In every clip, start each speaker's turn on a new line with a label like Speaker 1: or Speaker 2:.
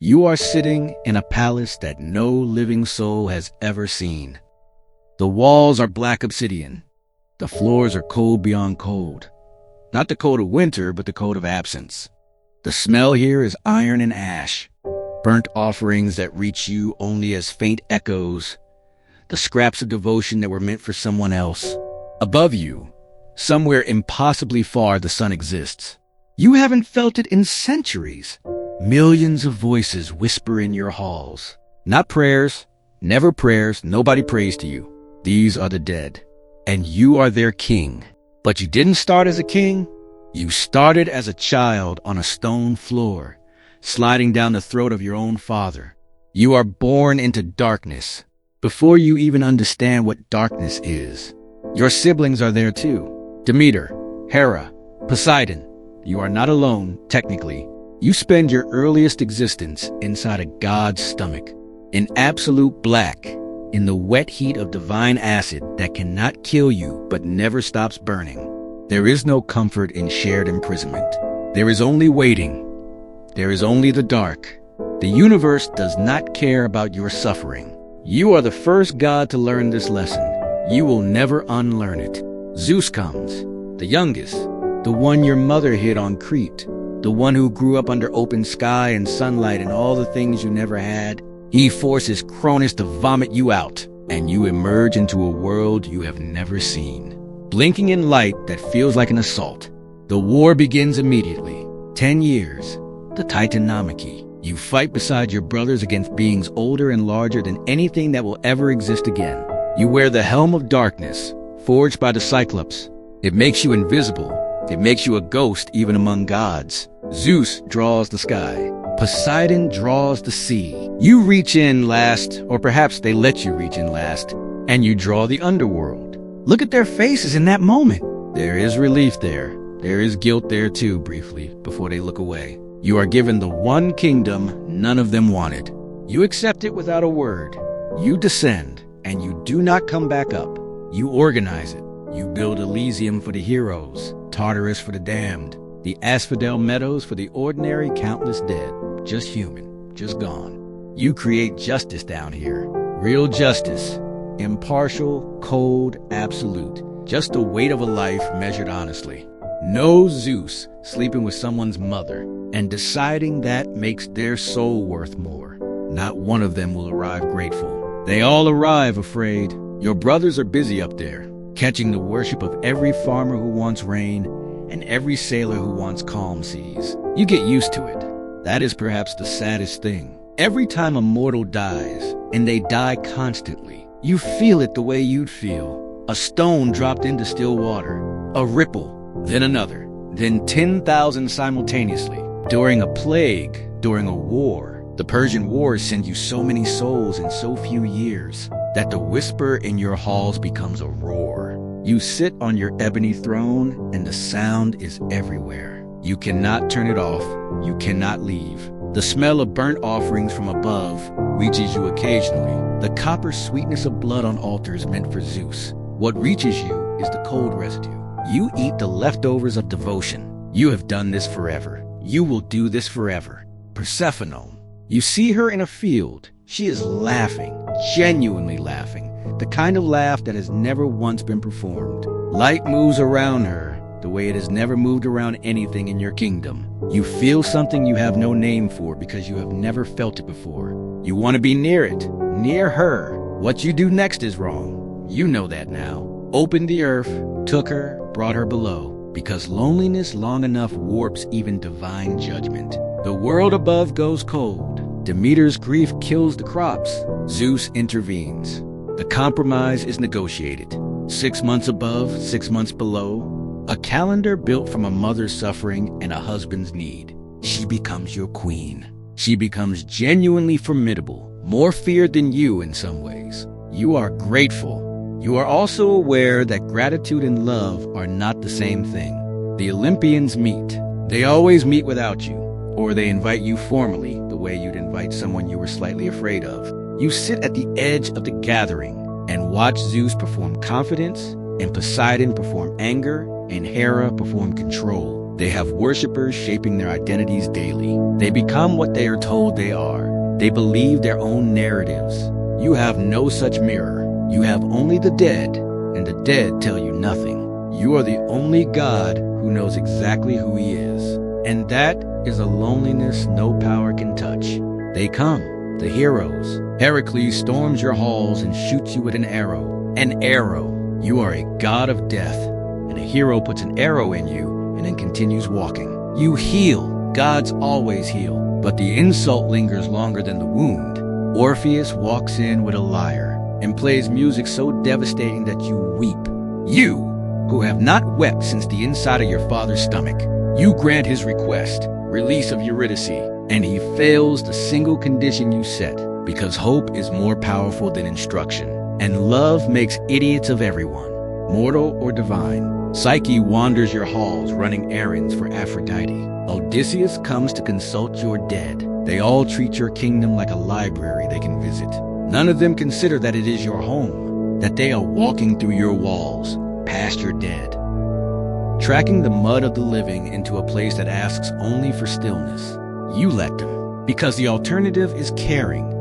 Speaker 1: You are sitting in a palace that no living soul has ever seen. The walls are black obsidian. The floors are cold beyond cold. Not the cold of winter, but the cold of absence. The smell here is iron and ash, burnt offerings that reach you only as faint echoes, the scraps of devotion that were meant for someone else. Above you, somewhere impossibly far, the sun exists. You haven't felt it in centuries. Millions of voices whisper in your halls. Not prayers, never prayers, nobody prays to you. These are the dead, and you are their king. But you didn't start as a king. You started as a child on a stone floor, sliding down the throat of your own father. You are born into darkness before you even understand what darkness is. Your siblings are there too. Demeter, Hera, Poseidon. You are not alone, technically. You spend your earliest existence inside a god's stomach, in absolute black, in the wet heat of divine acid that cannot kill you but never stops burning. There is no comfort in shared imprisonment. There is only waiting. There is only the dark. The universe does not care about your suffering. You are the first god to learn this lesson. You will never unlearn it. Zeus comes, the youngest, the one your mother hid on Crete, the one who grew up under open sky and sunlight and all the things you never had. He forces Cronus to vomit you out, and you emerge into a world you have never seen. Blinking in light that feels like an assault. The war begins immediately. 10 years. The Titanomachy. You fight beside your brothers against beings older and larger than anything that will ever exist again. You wear the helm of darkness, forged by the Cyclops. It makes you invisible. It makes you a ghost even among gods. Zeus draws the sky. Poseidon draws the sea. You reach in last, or perhaps they let you reach in last, and you draw the underworld. Look at their faces in that moment. There is relief there. There is guilt there too, briefly, before they look away. You are given the one kingdom none of them wanted. You accept it without a word. You descend, and you do not come back up. You organize it. You build Elysium for the heroes, Tartarus for the damned, the Asphodel Meadows for the ordinary countless dead. Just human, just gone. You create justice down here. Real justice. Impartial, cold, absolute. Just the weight of a life measured honestly. No Zeus sleeping with someone's mother and deciding that makes their soul worth more. Not one of them will arrive grateful. They all arrive afraid. Your brothers are busy up there, catching the worship of every farmer who wants rain and every sailor who wants calm seas. You get used to it. That is perhaps the saddest thing. Every time a mortal dies, and they die constantly, you feel it the way you'd feel. A stone dropped into still water, a ripple, then another, then 10,000 simultaneously. During a plague, during a war, the Persian Wars send you so many souls in so few years that the whisper in your halls becomes a roar. You sit on your ebony throne, and the sound is everywhere. You cannot turn it off. You cannot leave. The smell of burnt offerings from above reaches you occasionally. The copper sweetness of blood on altars meant for Zeus. What reaches you is the cold residue. You eat the leftovers of devotion. You have done this forever. You will do this forever. Persephone. You see her in a field. She is laughing, genuinely laughing. The kind of laugh that has never once been performed. Light moves around her the way it has never moved around anything in your kingdom. You feel something you have no name for because you have never felt it before. You want to be near it, near her. What you do next is wrong. You know that now. Opened the earth, took her, brought her below, because loneliness long enough warps even divine judgment. The world above goes cold. Demeter's grief kills the crops. Zeus intervenes. The compromise is negotiated. 6 months above, 6 months below. A calendar built from a mother's suffering and a husband's need. She becomes your queen. She becomes genuinely formidable, more feared than you in some ways. You are grateful. You are also aware that gratitude and love are not the same thing. The Olympians meet. They always meet without you, or they invite you formally, the way you'd invite someone you were slightly afraid of. You sit at the edge of the gathering and watch Zeus perform confidence, and Poseidon perform anger, and Hera perform control. They have worshippers shaping their identities daily. They become what they are told they are. They believe their own narratives. You have no such mirror. You have only the dead, and the dead tell you nothing. You are the only God who knows exactly who he is. And that is a loneliness no power can touch. They come, the heroes. Heracles storms your halls and shoots you with an arrow. An arrow. You are a god of death, and a hero puts an arrow in you and then continues walking. You heal. Gods always heal. But the insult lingers longer than the wound. Orpheus walks in with a lyre and plays music so devastating that you weep. You, who have not wept since the inside of your father's stomach. You grant his request, release of Eurydice, and he fails the single condition you set, because hope is more powerful than instruction, and love makes idiots of everyone, mortal or divine. Psyche wanders your halls running errands for Aphrodite. Odysseus comes to consult your dead. They all treat your kingdom like a library they can visit. None of them consider that it is your home, that they are walking through your walls, past your dead. Tracking the mud of the living into a place that asks only for stillness. You let them, because the alternative is caring,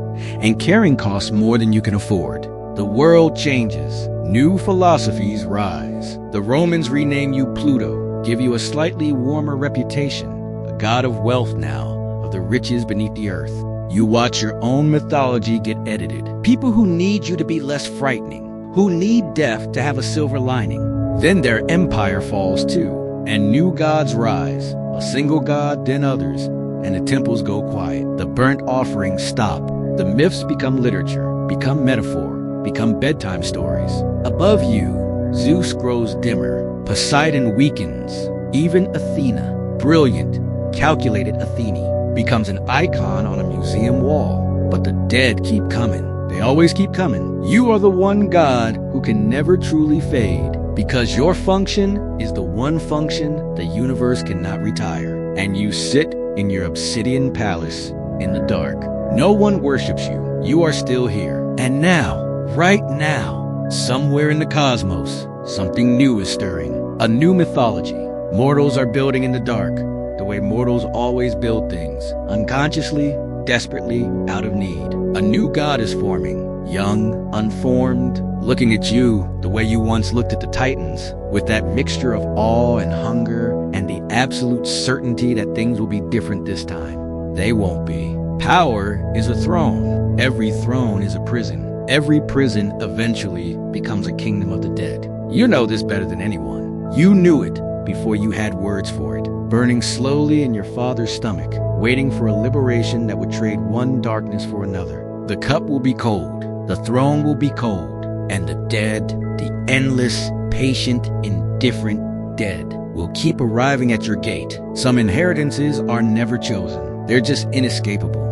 Speaker 1: and caring costs more than you can afford. The world changes. New philosophies rise. The Romans rename you Pluto, give you a slightly warmer reputation, a god of wealth now, of the riches beneath the earth. You watch your own mythology get edited. People who need you to be less frightening, who need death to have a silver lining. Then their empire falls too, and new gods rise, a single god, then others, and the temples go quiet. The burnt offerings stop. The myths become literature, become metaphor, become bedtime stories. Above you, Zeus grows dimmer. Poseidon weakens. Even Athena, brilliant, calculated Athene, becomes an icon on a museum wall. But the dead keep coming. They always keep coming. You are the one God who can never truly fade, because your function is the one function the universe cannot retire. And you sit in your obsidian palace in the dark. No one worships you. You are still here. And now, right now, somewhere in the cosmos, something new is stirring. A new mythology. Mortals are building in the dark, the way mortals always build things, unconsciously, desperately, out of need. A new god is forming, young, unformed, looking at you the way you once looked at the Titans, with that mixture of awe and hunger and the absolute certainty that things will be different this time. They won't be. Power is a throne. Every throne is a prison. Every prison eventually becomes a kingdom of the dead. You know this better than anyone. You knew it before you had words for it, burning slowly in your father's stomach, waiting for a liberation that would trade one darkness for another. The cup will be cold, the throne will be cold, and the dead, the endless, patient, indifferent dead, will keep arriving at your gate. Some inheritances are never chosen. They're just inescapable.